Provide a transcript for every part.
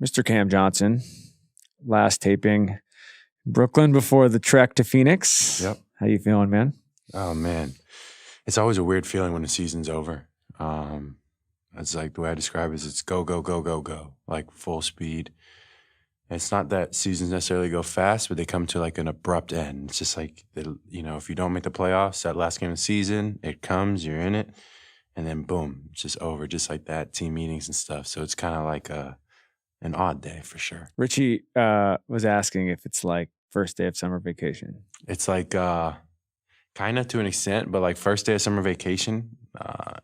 Mr. Cam Johnson, last taping Brooklyn before the trek to Phoenix. Yep. How you feeling, man? Oh, man. It's always a weird feeling when the season's over. It's like the way I describe it is it's go, go, go, go, go, like full speed. And it's not that seasons necessarily go fast, but they come to like an abrupt end. It's just like, if you don't make the playoffs, that last game of the season, it comes, you're in it, and then boom, it's just over, just like that, team meetings and stuff. So it's kind of like an odd day for sure. Richie was asking if it's like first day of summer vacation. It's like kind of to an extent, but like first day of summer vacation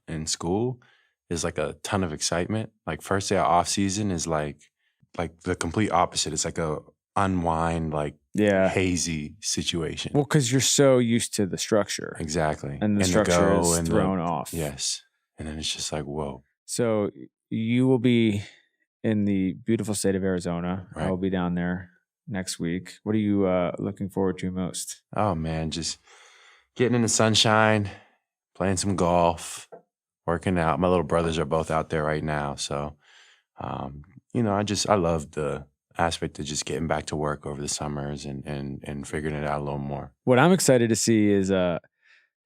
in school is like a ton of excitement. Like first day of off season is like the complete opposite. It's like a unwind, like hazy situation. Well, because you're so used to the structure. Exactly. And the structure is thrown off. Yes. And then it's just like, whoa. So you will be in the beautiful state of Arizona. Right. I will be down there next week. What are you looking forward to most? Oh, man, just getting in the sunshine, playing some golf, working out. My little brothers are both out there right now. So, I love the aspect of just getting back to work over the summers and figuring it out a little more. What I'm excited to see is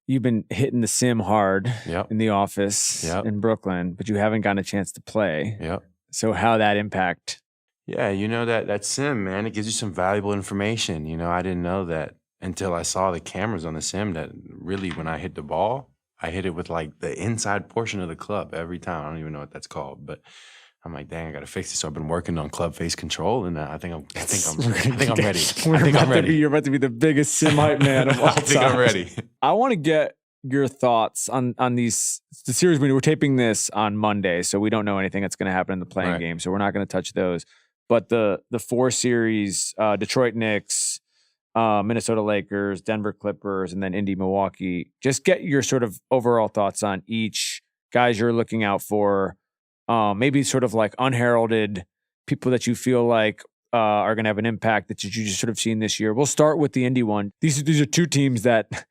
you've been hitting the sim hard in the office in Brooklyn, but you haven't gotten a chance to play. Yep. So how that impact? Yeah, that sim, man, it gives you some valuable information. I didn't know that until I saw the cameras on the sim that really when I hit the ball, I hit it with like the inside portion of the club every time. I don't even know what that's called, but I'm like, dang, I got to fix it. So I've been working on club face control, and I think I'm ready. You're about to be the biggest sim hype man of all time. I think I'm ready. I want to get your thoughts on the series. We're taping this on Monday, so we don't know anything that's going to happen in the playing game. So we're not going to touch those. But the 4 series, Detroit Knicks, Minnesota Lakers, Denver Clippers, and then Indy Milwaukee. Just get your sort of overall thoughts on each, guys you're looking out for. Maybe sort of like unheralded people that you feel like are going to have an impact that you just sort of seen this year. We'll start with the Indy one. These are 2 teams that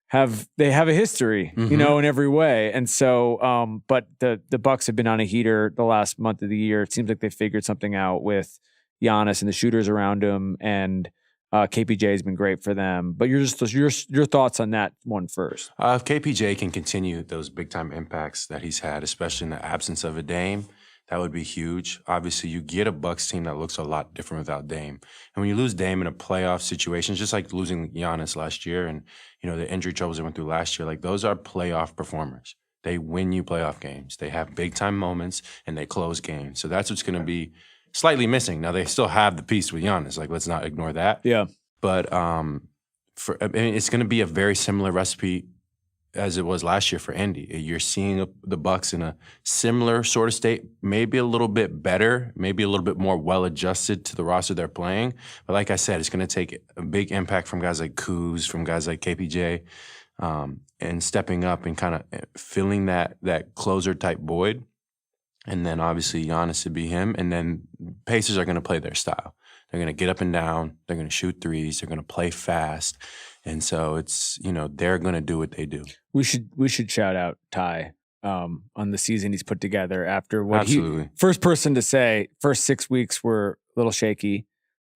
have a history, in every way. And so, but the Bucks have been on a heater the last month of the year. It seems like they figured something out with Giannis and the shooters around him, and KPJ has been great for them. But your thoughts on that one first. If KPJ can continue those big time impacts that he's had, especially in the absence of a Dame, that would be huge. Obviously, you get a Bucks team that looks a lot different without Dame. And when you lose Dame in a playoff situation, it's just like losing Giannis last year and, the injury troubles they went through last year, like those are playoff performers. They win you playoff games. They have big time moments and they close games. So that's what's going to be slightly missing. Now, they still have the piece with Giannis. Like, let's not ignore that. Yeah. But it's going to be a very similar recipe as it was last year for Indy. You're seeing the Bucks in a similar sort of state, maybe a little bit better, maybe a little bit more well-adjusted to the roster they're playing. But like I said, it's going to take a big impact from guys like Kuz, from guys like KPJ, and stepping up and kind of filling that closer-type void. And then obviously Giannis would be him. And then Pacers are going to play their style. They're going to get up and down. They're going to shoot threes. They're going to play fast. And so it's, they're going to do what they do. We should shout out Ty on the season he's put together after what Absolutely. First person to say first 6 weeks were a little shaky.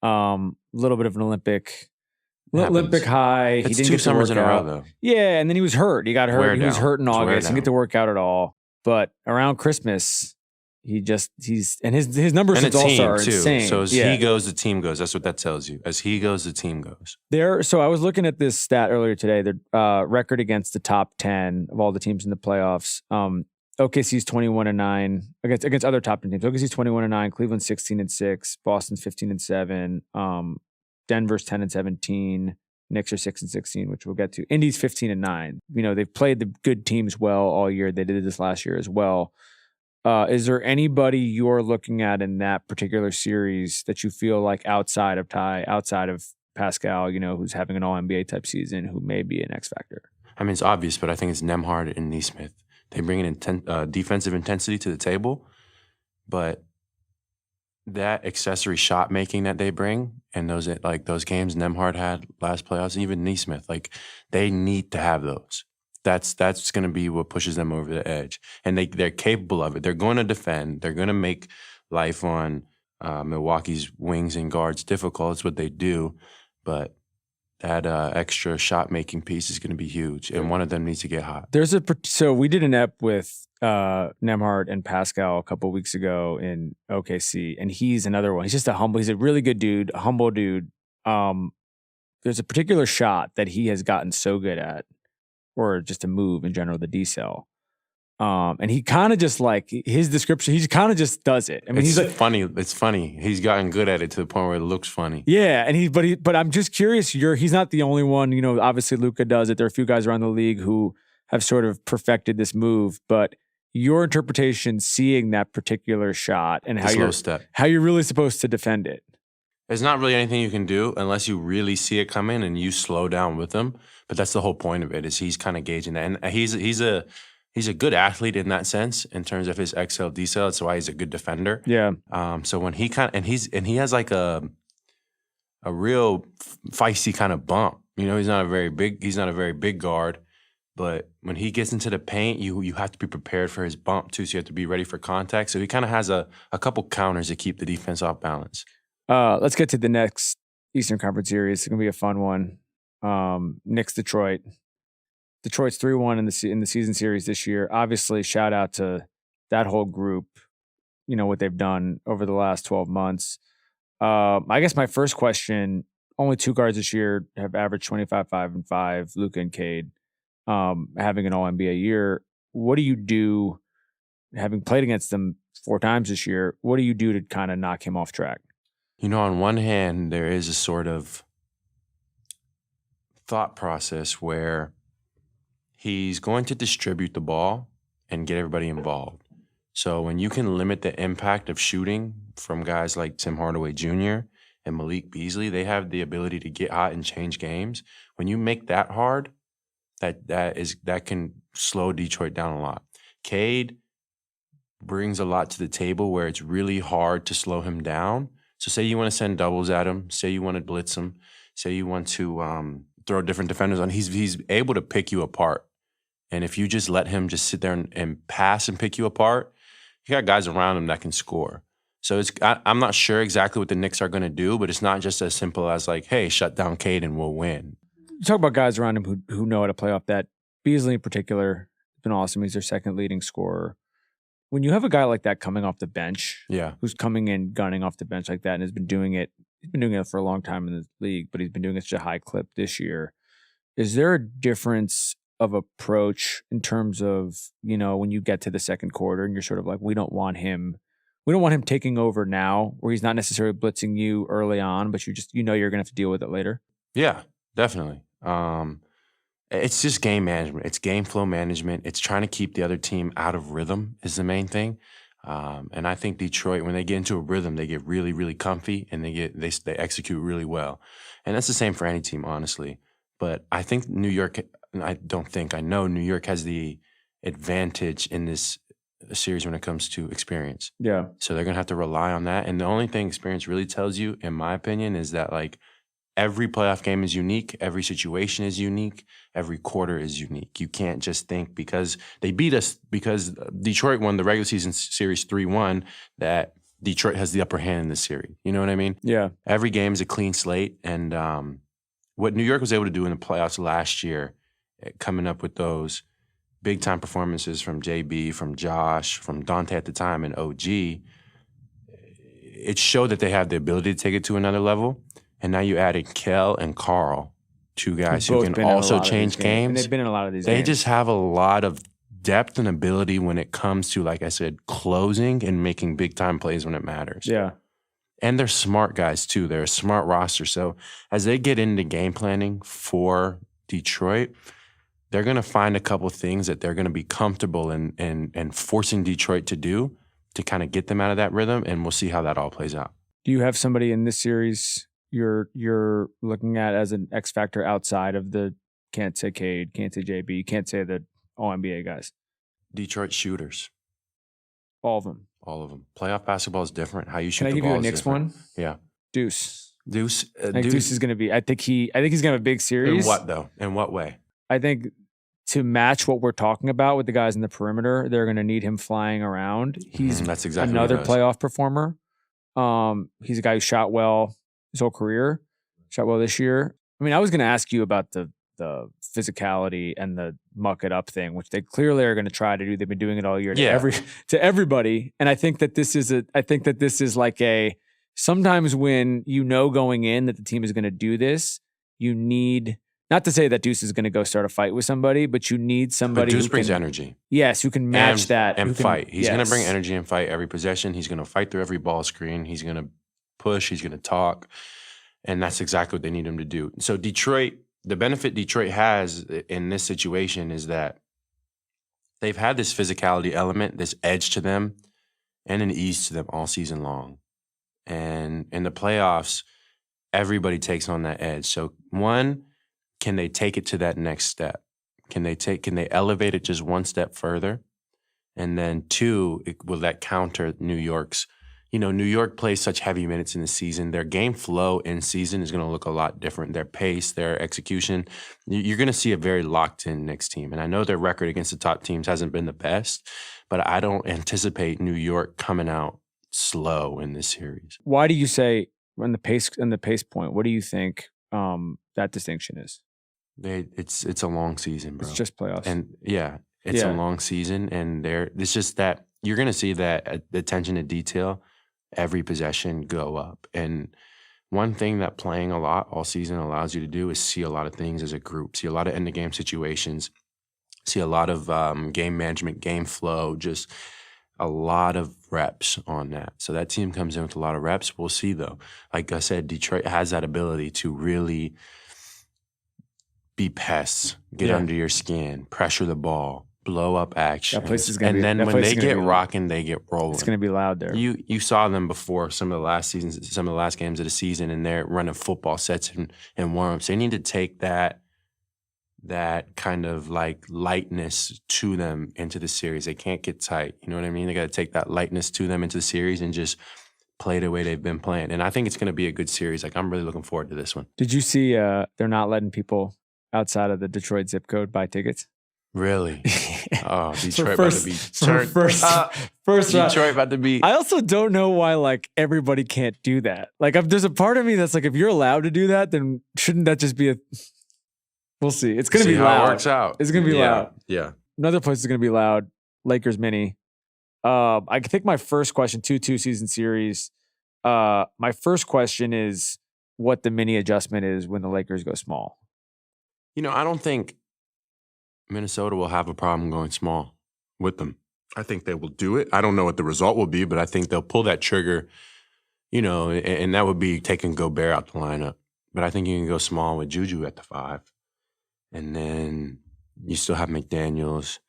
Little bit of an Olympic high. It's he didn't 2 get to summers work in a row out. though. Yeah, and then he was hurt. He got hurt. He was hurt in August. Didn't get to work out at all. But around Christmas, his numbers since All-Star are insane. So as he goes, the team goes. That's what that tells you. As he goes, the team goes. So I was looking at this stat earlier today. The record against the top 10 of all the teams in the playoffs. OKC's 21-9 against other top 10 teams. OKC's 21-9. Cleveland's 16-6. Boston's 15-7. Denver's 10-17. Knicks are 6-16, which we'll get to. Indy's 15-9. They've played the good teams well all year. They did this last year as well. Is there anybody you're looking at in that particular series that you feel like outside of Ty, outside of Pascal, who's having an All-NBA type season, who may be an X factor? I mean, it's obvious, but I think it's Nembhard and Nesmith. They bring an defensive intensity to the table, but that accessory shot making that they bring and those games Nembhard had last playoffs, even Nesmith, they need to have those. That's going to be what pushes them over the edge. And they're capable of it. They're going to defend. They're going to make life on Milwaukee's wings and guards difficult. It's what they do, but that extra shot-making piece is going to be huge, and one of them needs to get hot. So we did an ep with Nemhard and Pascal a couple weeks ago in OKC, and he's another one. He's a really good dude, a humble dude. There's a particular shot that he has gotten so good at, or just a move in general, the decel. And he kind of just like his description, he kind of just does it. I mean, he's like funny. It's funny. He's gotten good at it to the point where it looks funny. Yeah, and but I'm just curious. He's not the only one. You know, obviously Luka does it. There are a few guys around the league who have sort of perfected this move. But your interpretation, seeing that particular shot and how you're really supposed to defend it. There's not really anything you can do unless you really see it coming and you slow down with him. But that's the whole point of it. Is he's kind of gauging that, and he's a good athlete in that sense in terms of his XL decel. That's why he's a good defender. Yeah. So when he he has like a real feisty kind of bump. You know, he's not a very big guard, but when he gets into the paint, you have to be prepared for his bump too. So you have to be ready for contact. So he kind of has a couple counters to keep the defense off balance. Let's get to the next Eastern Conference series. It's gonna be a fun one. Knicks Detroit. Detroit's 3-1 in the season series this year. Obviously, shout out to that whole group. You know what they've done over the last 12 months. I guess my first question: only 2 guards this year have averaged 25, 5, and 5. Luka and Cade, having an All NBA year. What do you do? Having played against them 4 times this year, what do you do to kind of knock him off track? You know, on one hand, there is a sort of thought process where he's going to distribute the ball and get everybody involved. So when you can limit the impact of shooting from guys like Tim Hardaway Jr. and Malik Beasley, they have the ability to get hot and change games. When you make that hard, that can slow Detroit down a lot. Cade brings a lot to the table where it's really hard to slow him down. So say you want to send doubles at him, say you want to blitz him, say you want to throw different defenders on, he's able to pick you apart. And if you just let him just sit there and pass and pick you apart, you got guys around him that can score. So I'm not sure exactly what the Knicks are going to do, but it's not just as simple as like, hey, shut down Cade and we'll win. You talk about guys around him who know how to play off that. Beasley in particular has been awesome. He's their second leading scorer. When you have a guy like that coming off the bench, who's coming in gunning off the bench like that and has been doing it, for a long time in the league, but he's been doing it such a high clip this year. Is there a difference of approach in terms of, you know, when you get to the second quarter and you're sort of like, we don't want him taking over now, where he's not necessarily blitzing you early on, but you're going to have to deal with it later? Yeah, definitely. It's just game management. It's game flow management. It's trying to keep the other team out of rhythm is the main thing. And I think Detroit, when they get into a rhythm, they get really, really comfy and they execute really well. And that's the same for any team, honestly. But I think I know New York has the advantage in this series when it comes to experience. Yeah. So they're going to have to rely on that. And the only thing experience really tells you, in my opinion, is that like every playoff game is unique. Every situation is unique. Every quarter is unique. You can't just think because they beat us, because Detroit won the regular season series 3-1, that Detroit has the upper hand in this series. You know what I mean? Yeah. Every game is a clean slate. And what New York was able to do in the playoffs last year, coming up with those big-time performances from JB, from Josh, from Dante at the time, and OG, it showed that they have the ability to take it to another level. And now you added Kel and Carl, 2 guys who can also change games. And they've been in a lot of these games. They just have a lot of depth and ability when it comes to, like I said, closing and making big-time plays when it matters. Yeah. And they're smart guys, too. They're a smart roster. So as they get into game planning for Detroit, they're going to find a couple things that they're going to be comfortable in forcing Detroit to do to kind of get them out of that rhythm, and we'll see how that all plays out. Do you have somebody in this series you're looking at as an X factor outside of the, can't say Cade, can't say JB, can't say the All-NBA guys? Detroit shooters. All of them. All of them. Playoff basketball is different. How you shoot the ball is different. Can I give you a Knicks one? Yeah. Deuce. I think Deuce is going to be, I think he's going to have a big series. In what, though? In what way? I think to match what we're talking about with the guys in the perimeter, they're going to need him flying around. He's that's exactly another playoff performer. He's a guy who shot well his whole career, shot well this year. I mean, I was going to ask you about the physicality and the muck it up thing, which they clearly are going to try to do. They've been doing it all year to everybody. And I think that this is like sometimes when you know going in that the team is going to do this, you need, not to say that Deuce is going to go start a fight with somebody, but you need somebody Deuce brings energy. Yes, who can match that. And fight. He's going to bring energy and fight every possession. He's going to fight through every ball screen. He's going to push. He's going to talk. And that's exactly what they need him to do. So Detroit, the benefit Detroit has in this situation is that they've had this physicality element, this edge to them, and an ease to them all season long. And in the playoffs, everybody takes on that edge. So one, can they take it to that next step? Can they elevate it just one step further? And then two, will that counter New York's? New York plays such heavy minutes in the season. Their game flow in season is going to look a lot different. Their pace, their execution. You're going to see a very locked-in Knicks team. And I know their record against the top teams hasn't been the best, but I don't anticipate New York coming out slow in this series. Why do you say on the pace point? What do you think that distinction is? It's a long season, bro. It's just playoffs, and it's a long season, and it's just that you're going to see that attention to detail, every possession go up. And one thing that playing a lot all season allows you to do is see a lot of things as a group, see a lot of end of game situations, see a lot of game management, game flow, just a lot of reps on that. So that team comes in with a lot of reps. We'll see, though. Like I said, Detroit has that ability to really be pests, get under your skin, pressure the ball, blow up action. That place is going to be. And then when they get rocking, they get rolling. It's going to be loud there. You saw them before some of the last seasons, some of the last games of the season, and they're running football sets and warm-ups. They need to take that kind of like lightness to them into the series. They can't get tight. You know what I mean? They got to take that lightness to them into the series and just play the way they've been playing. And I think it's going to be a good series. Like, I'm really looking forward to this one. Did you see they're not letting people outside of the Detroit zip code buy tickets? Really? Oh, Detroit about to be turned. First Detroit about to be. I also don't know why like everybody can't do that. Like, there's a part of me that's like, if you're allowed to do that, then shouldn't that just be a? We'll see. It's going to be loud. How it works out. It's going to be loud. Yeah. Another place is going to be loud. Lakers mini. I think my first question, 2-2 season series. My first question is what the mini adjustment is when the Lakers go small. I don't think Minnesota will have a problem going small with them. I think they will do it. I don't know what the result will be, but I think they'll pull that trigger, and that would be taking Gobert out the lineup. But I think you can go small with Juju at the 5. And then you still have McDaniels,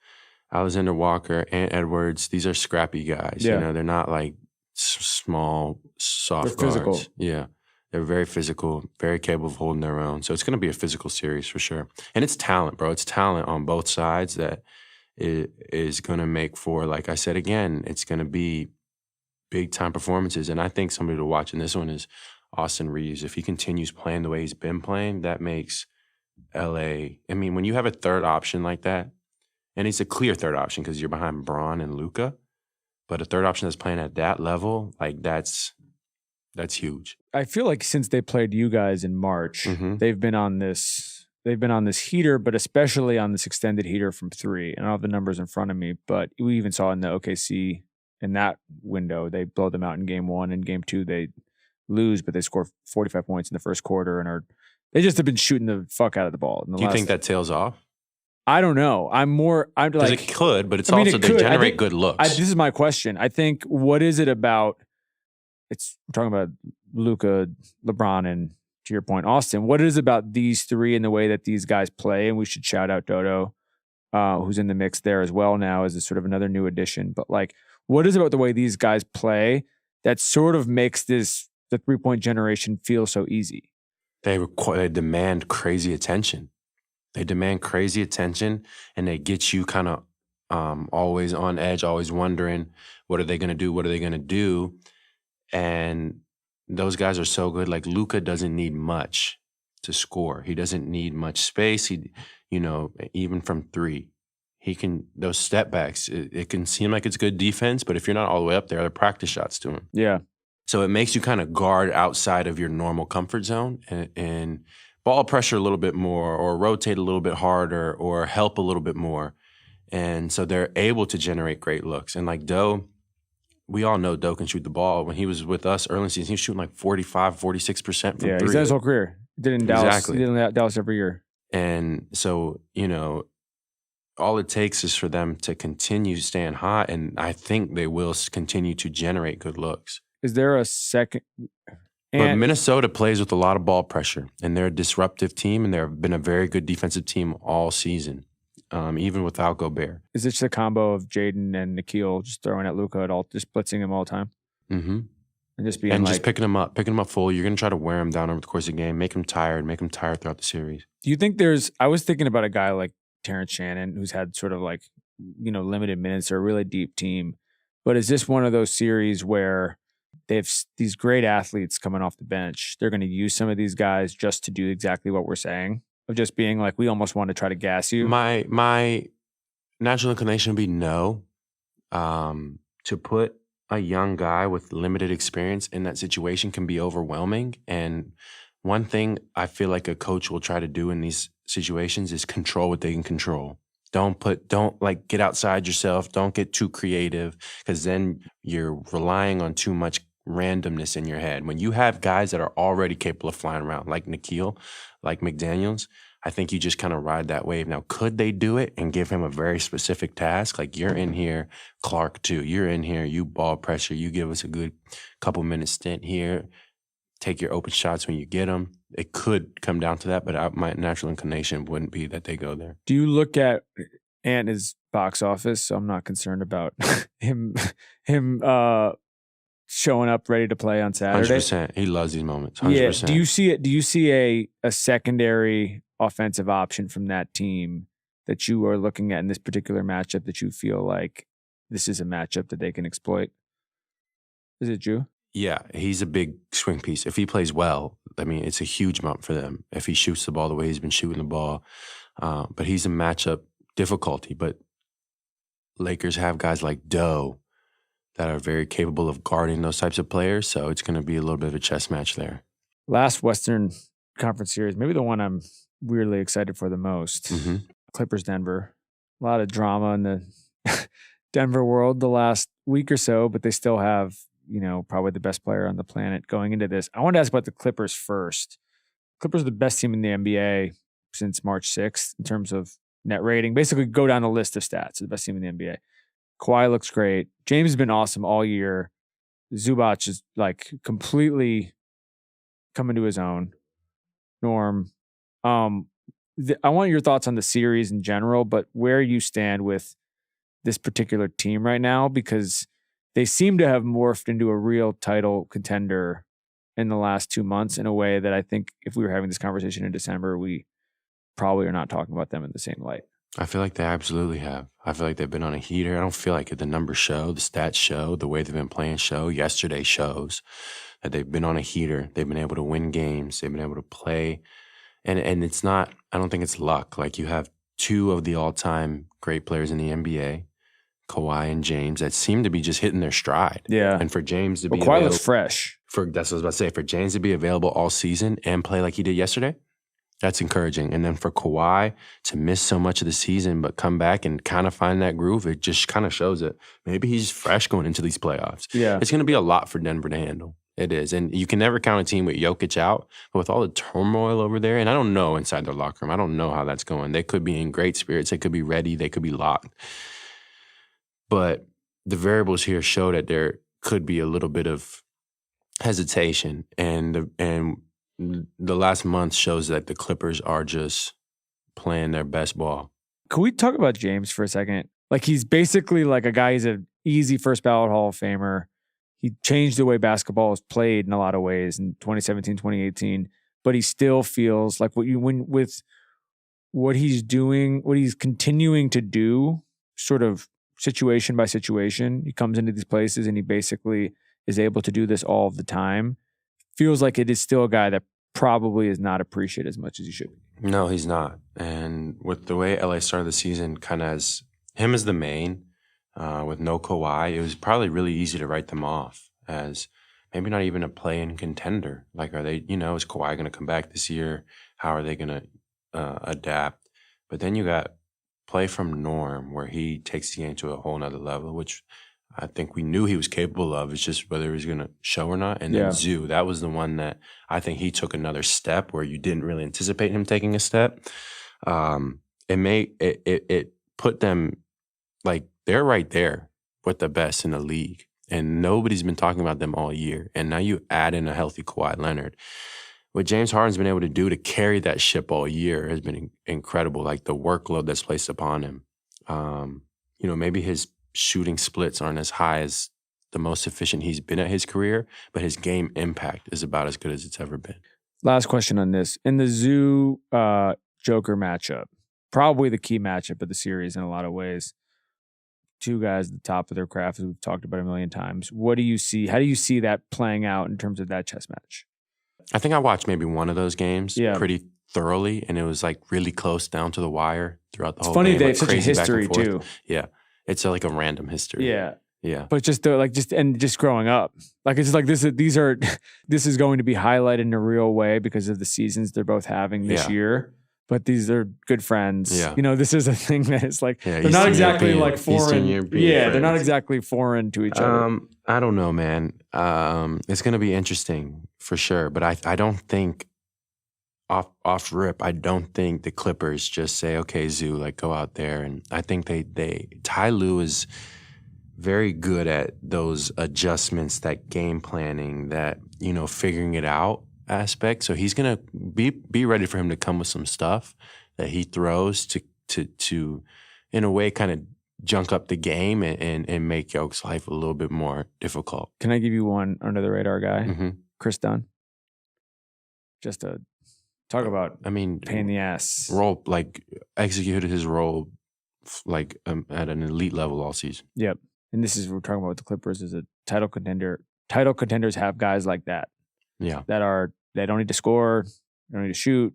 Alexander Walker, and Edwards. These are scrappy guys. Yeah. They're not like small, soft They're guards. physical. Yeah. They're very physical, very capable of holding their own. So it's going to be a physical series for sure. And it's talent, bro. It's talent on both sides that is going to make for, like I said again, it's going to be big-time performances. And I think somebody to watch in this one is Austin Reeves. If he continues playing the way he's been playing, that makes LA. I mean, when you have a third option like that, and it's a clear third option because you're behind Bron and Luka, but a third option that's playing at that level, like that's huge. I feel like since they played you guys in March, they've been on this heater, but especially on this extended heater from 3. I don't have the numbers in front of me, but we even saw in the OKC in that window, they blow them out in game 1. In game 2, they lose, but they score 45 points in the first quarter and they just have been shooting the fuck out of the ball. Do you think that tails off? I don't know. I'm like, it could, but they generate good looks. This is my question. I think, what is it about? We're talking about Luka, LeBron, and to your point, Austin. What is it about these 3 and the way that these guys play? And we should shout out Dodo, who's in the mix there as well now as a sort of another new addition. But like, what is it about the way these guys play that sort of makes the 3-point generation feel so easy? They demand crazy attention. They demand crazy attention, and they get you kind of always on edge, always wondering, what are they going to do? What are they going to do? And those guys are so good. Like, Luka doesn't need much to score. He doesn't need much space. Even from 3, those step backs, it can seem like it's good defense, but if you're not all the way up there, they're practice shots to him. Yeah. So it makes you kind of guard outside of your normal comfort zone and ball pressure a little bit more or rotate a little bit harder or help a little bit more. And so they're able to generate great looks. And like Doe, we all know Doe can shoot the ball. When he was with us early in the season, he was shooting like 45, 46% from Yeah, three. he's done his whole career. He did in Dallas. Exactly. He did in Dallas every year. And so, all it takes is for them to continue staying hot, and I think they will continue to generate good looks. Is there a second? But Minnesota plays with a lot of ball pressure, and they're a disruptive team, and they've been a very good defensive team all season, even without Gobert. Is it just a combo of Jaden and Nikhil just throwing at Luka just blitzing him all the time? Mm-hmm. And just being just picking him up full. You're going to try to wear him down over the course of the game, make him tired throughout the series. Do you think I was thinking about a guy like Terrence Shannon, who's had sort of like, limited minutes or a really deep team. But is this one of those series where they have these great athletes coming off the bench? They're going to use some of these guys just to do exactly what we're saying, of just being like, we almost want to try to gas you. My natural inclination would be no. To put a young guy with limited experience in that situation can be overwhelming. And one thing I feel like a coach will try to do in these situations is control what they can control. Don't get outside yourself. Don't get too creative, because then you're relying on too much randomness in your head. When you have guys that are already capable of flying around, like Nikhil, like McDaniels, I think you just kind of ride that wave. Now, could they do it and give him a very specific task? Like, you're in here, Clark too. You're in here, you ball pressure. You give us a good couple minute stint here. Take your open shots when you get them. It could come down to that, but my natural inclination wouldn't be that they go there. Do you look at Ant's box office? So I'm not concerned about him showing up ready to play on Saturday. 100%. He loves these moments. 100%. Yeah. Do you see it? Do you see a secondary offensive option from that team that you are looking at in this particular matchup that you feel like this is a matchup that they can exploit? Is it Drew? Yeah, he's a big swing piece. If he plays well, I mean, it's a huge bump for them if he shoots the ball the way he's been shooting the ball. But he's a matchup difficulty. But Lakers have guys like Doe that are very capable of guarding those types of players. So it's going to be a little bit of a chess match there. Last Western Conference series, maybe the one I'm weirdly excited for the most. Mm-hmm. Clippers-Denver. A lot of drama in the Denver world the last week or so, but they still have probably the best player on the planet going into this. I want to ask about the Clippers first. Clippers are the best team in the NBA since March 6th in terms of net rating. Basically, go down the list of stats. The best team in the NBA. Kawhi looks great. James has been awesome all year. Zubac is like completely coming to his own. Norm, I want your thoughts on the series in general, but where you stand with this particular team right now, because they seem to have morphed into a real title contender in the last 2 months in a way that I think if we were having this conversation in December, we probably are not talking about them in the same light. I feel like they absolutely have. I feel like they've been on a heater. I don't feel like the numbers show, the stats show, the way they've been playing show. Yesterday shows that they've been on a heater. They've been able to win games. They've been able to play. And it's not, I don't think it's luck. Like, you have two of the all-time great players in the NBA, Kawhi and James, that seem to be just hitting their stride. Yeah. And for James to be Kawhi looks fresh. That's what I was about to say. For James to be available all season and play like he did yesterday, that's encouraging. And then for Kawhi to miss so much of the season but come back and kind of find that groove, it just kind of shows it. Maybe he's fresh going into these playoffs. Yeah. It's going to be a lot for Denver to handle. It is. And you can never count a team with Jokic out, but with all the turmoil over there, and I don't know inside their locker room, I don't know how that's going. They could be in great spirits. They could be ready. They could be locked. But the variables here show that there could be a little bit of hesitation. And the last month shows that the Clippers are just playing their best ball. Can we talk about James for a second? Like, he's basically like a guy, he's an easy first ballot Hall of Famer. He changed the way basketball is played in a lot of ways in 2017, 2018, but he still feels like with what he's doing, what he's continuing to do, sort of situation by situation. He comes into these places and he basically is able to do this all of the time. Feels like it is still a guy that probably is not appreciated as much as he should be. No, he's not. And with the way LA started the season, kind of as him as the main, with no Kawhi, it was probably really easy to write them off as maybe not even a play-in contender. Like, are they, is Kawhi going to come back this year? How are they going to adapt? But then you got play from Norm, where he takes the game to a whole nother level, which I think we knew he was capable of. It's just whether he was going to show or not. And then Zoo, that was the one that I think he took another step where you didn't really anticipate him taking a step. It put them, like, they're right there with the best in the league. And nobody's been talking about them all year. And now you add in a healthy Kawhi Leonard. What James Harden's been able to do to carry that ship all year has been incredible. Like, the workload that's placed upon him. Maybe his shooting splits aren't as high as the most efficient he's been at his career, but his game impact is about as good as it's ever been. Last question on this. In the Zoo Joker matchup, probably the key matchup of the series in a lot of ways. Two guys at the top of their craft, as we've talked about a million times. What do you see? How do you see that playing out in terms of that chess match? I think I watched maybe one of those games pretty thoroughly, and it was like really close down to the wire throughout the whole game. It's funny they have like such a history too. Yeah. It's like a random history. Yeah. Yeah. But just growing up. Like, it's like this is going to be highlighted in a real way because of the seasons they're both having this year. But these are good friends. Yeah. This is a thing that is like they're not exactly like foreign. They're not exactly foreign to each other. I don't know, man. It's going to be interesting for sure. But I don't think off rip, I don't think the Clippers just say, okay, Zoo, like, go out there. And I think Ty Lue is very good at those adjustments, that game planning, that, figuring it out aspect. So he's going to be ready for him to come with some stuff that he throws to in a way, kind of junk up the game and make Yoke's life a little bit more difficult. Can I give you one under the radar guy? Mm-hmm. Chris Dunn. Just to talk about, pain in the ass. Executed his role at an elite level all season. Yep. And we're talking about the Clippers as a title contender. Title contenders have guys like that. Yeah. They don't need to score, they don't need to shoot.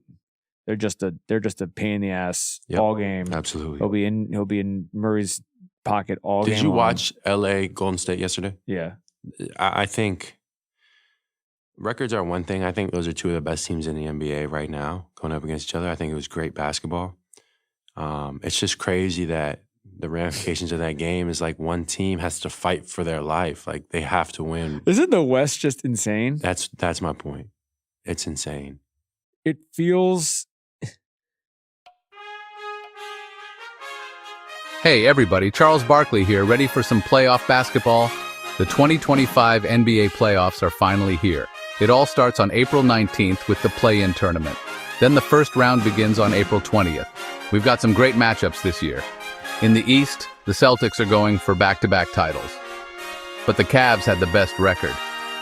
They're just a pain in the ass all game. Absolutely. He'll be in Murray's pocket all game. Did you watch LA Golden State yesterday? Yeah. I think records are one thing. I think those are two of the best teams in the NBA right now going up against each other. I think it was great basketball. It's just crazy that the ramifications of that game is like one team has to fight for their life. Like, they have to win. Isn't the West just insane? That's my point. It's insane. It feels... Hey everybody, Charles Barkley here, ready for some playoff basketball? The 2025 NBA playoffs are finally here. It all starts on April 19th with the play-in tournament. Then the first round begins on April 20th. We've got some great matchups this year. In the East, the Celtics are going for back-to-back titles. But the Cavs had the best record.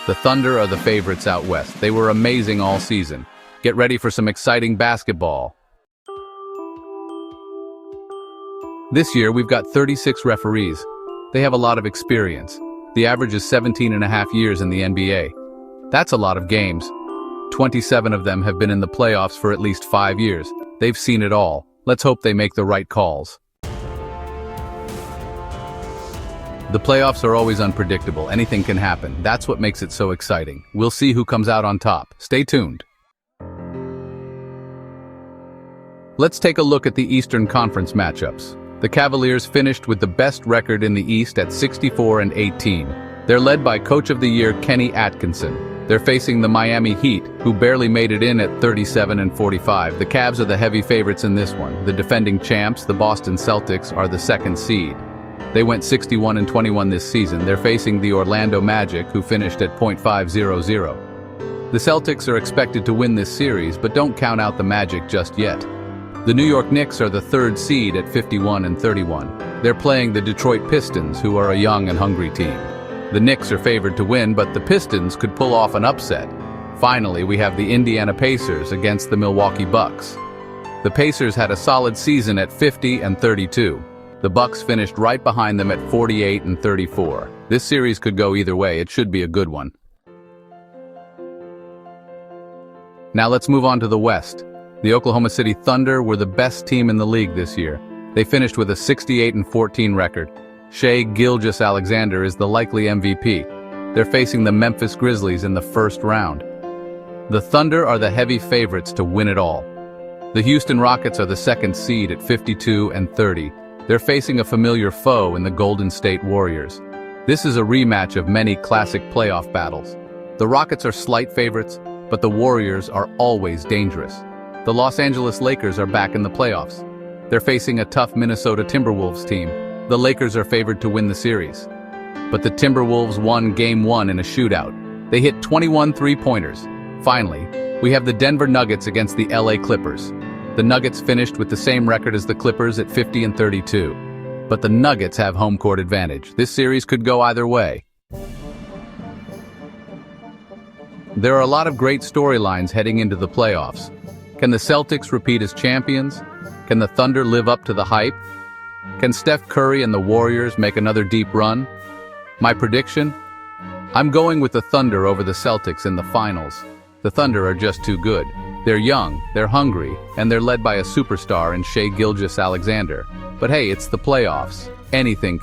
The Thunder are the favorites out west. They were amazing all season. Get ready for some exciting basketball. This year, we've got 36 referees. They have a lot of experience. The average is 17.5 years in the NBA. That's a lot of games. 27 of them have been in the playoffs for at least 5 years. They've seen it all. Let's hope they make the right calls. The playoffs are always unpredictable. Anything can happen. That's what makes it so exciting. We'll see who comes out on top. Stay tuned. Let's take a look at the Eastern Conference matchups. The Cavaliers finished with the best record in the East at 64-18. They're led by Coach of the Year Kenny Atkinson. They're facing the Miami Heat, who barely made it in at 37-45. The Cavs are the heavy favorites in this one. The defending champs, the Boston Celtics, are the second seed. They went 61-21 this season. They're facing the Orlando Magic, who finished at .500. The Celtics are expected to win this series, but don't count out the Magic just yet. The New York Knicks are the third seed at 51-31. They're playing the Detroit Pistons, who are a young and hungry team. The Knicks are favored to win, but the Pistons could pull off an upset. Finally, we have the Indiana Pacers against the Milwaukee Bucks. The Pacers had a solid season at 50-32. The Bucks finished right behind them at 48-34. This series could go either way. It should be a good one. Now let's move on to the West. The Oklahoma City Thunder were the best team in the league this year. They finished with a 68-14 record. Shai Gilgeous-Alexander is the likely MVP. They're facing the Memphis Grizzlies in the first round. The Thunder are the heavy favorites to win it all. The Houston Rockets are the second seed at 52-30. They're facing a familiar foe in the Golden State Warriors. This is a rematch of many classic playoff battles. The Rockets are slight favorites, but the Warriors are always dangerous. The Los Angeles Lakers are back in the playoffs. They're facing a tough Minnesota Timberwolves team. The Lakers are favored to win the series. But the Timberwolves won Game 1 in a shootout. They hit 21 three-pointers. Finally, we have the Denver Nuggets against the LA Clippers. The Nuggets finished with the same record as the Clippers at 50-32. But the Nuggets have home court advantage. This series could go either way. There are a lot of great storylines heading into the playoffs. Can the Celtics repeat as champions? Can the Thunder live up to the hype? Can Steph Curry and the Warriors make another deep run? My prediction? I'm going with the Thunder over the Celtics in the finals. The Thunder are just too good. They're young, they're hungry, and they're led by a superstar in Shai Gilgeous-Alexander. But hey, it's the playoffs. Anything